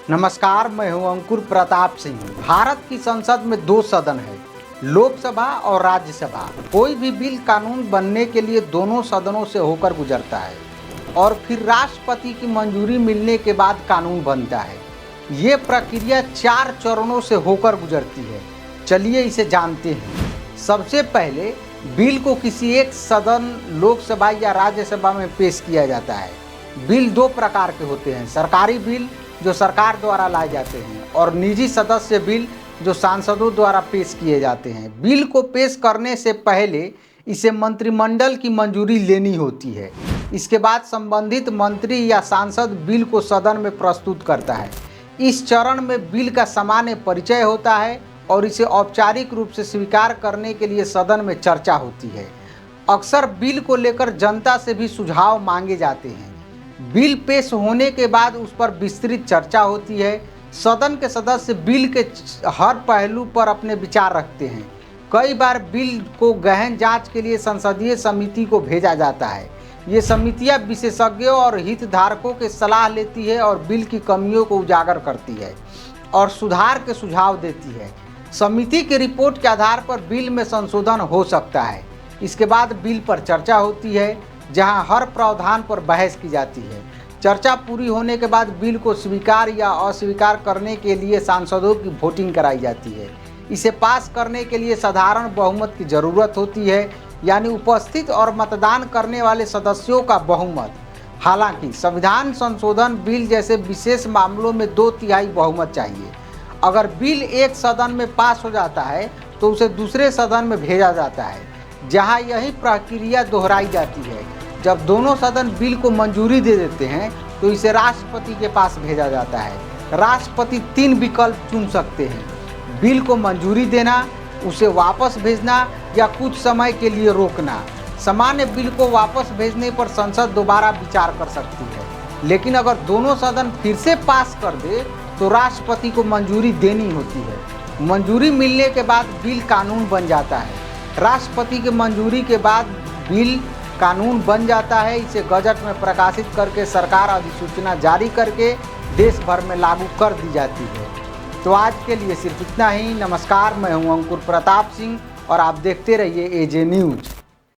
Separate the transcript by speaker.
Speaker 1: नमस्कार, मैं हूं अंकुर प्रताप सिंह। भारत की संसद में दो सदन है, लोकसभा और राज्यसभा। कोई भी बिल कानून बनने के लिए दोनों सदनों से होकर गुजरता है और फिर राष्ट्रपति की मंजूरी मिलने के बाद कानून बनता है। ये प्रक्रिया 4 चरणों से होकर गुजरती है। चलिए इसे जानते हैं। सबसे पहले बिल को किसी एक सदन, लोकसभा या राज्यसभा में पेश किया जाता है। बिल दो प्रकार के होते हैं, सरकारी बिल जो सरकार द्वारा लाए जाते हैं और निजी सदस्य बिल जो सांसदों द्वारा पेश किए जाते हैं। बिल को पेश करने से पहले इसे मंत्रिमंडल की मंजूरी लेनी होती है। इसके बाद संबंधित मंत्री या सांसद बिल को सदन में प्रस्तुत करता है। इस चरण में बिल का सामान्य परिचय होता है और इसे औपचारिक रूप से स्वीकार करने के लिए सदन में चर्चा होती है। अक्सर बिल को लेकर जनता से भी सुझाव मांगे जाते हैं। बिल पेश होने के बाद उस पर विस्तृत चर्चा होती है। सदन के सदस्य बिल के हर पहलू पर अपने विचार रखते हैं। कई बार बिल को गहन जांच के लिए संसदीय समिति को भेजा जाता है। ये समितियां विशेषज्ञों और हितधारकों की सलाह लेती है और बिल की कमियों को उजागर करती है और सुधार के सुझाव देती है। समिति की रिपोर्ट के आधार पर बिल में संशोधन हो सकता है। इसके बाद बिल पर चर्चा होती है, जहां हर प्रावधान पर बहस की जाती है। चर्चा पूरी होने के बाद बिल को स्वीकार या अस्वीकार करने के लिए सांसदों की वोटिंग कराई जाती है। इसे पास करने के लिए साधारण बहुमत की जरूरत होती है, यानी उपस्थित और मतदान करने वाले सदस्यों का बहुमत। हालांकि संविधान संशोधन बिल जैसे विशेष मामलों में 2/3 बहुमत चाहिए। अगर बिल एक सदन में पास हो जाता है तो उसे दूसरे सदन में भेजा जाता है, जहां यही प्रक्रिया दोहराई जाती है। जब दोनों सदन बिल को मंजूरी दे देते हैं तो इसे राष्ट्रपति के पास भेजा जाता है। राष्ट्रपति 3 विकल्प चुन सकते हैं: बिल को मंजूरी देना, उसे वापस भेजना या कुछ समय के लिए रोकना। सामान्य बिल को वापस भेजने पर संसद दोबारा विचार कर सकती है, लेकिन अगर दोनों सदन फिर से पास कर दे तो राष्ट्रपति को मंजूरी देनी होती है। मंजूरी मिलने के बाद बिल कानून बन जाता है। राष्ट्रपति की मंजूरी के बाद बिल कानून बन जाता है। इसे गजट में प्रकाशित करके सरकार अधिसूचना जारी करके देश भर में लागू कर दी जाती है। तो आज के लिए सिर्फ इतना ही। नमस्कार, मैं हूं अंकुर प्रताप सिंह और आप देखते रहिए एजे न्यूज।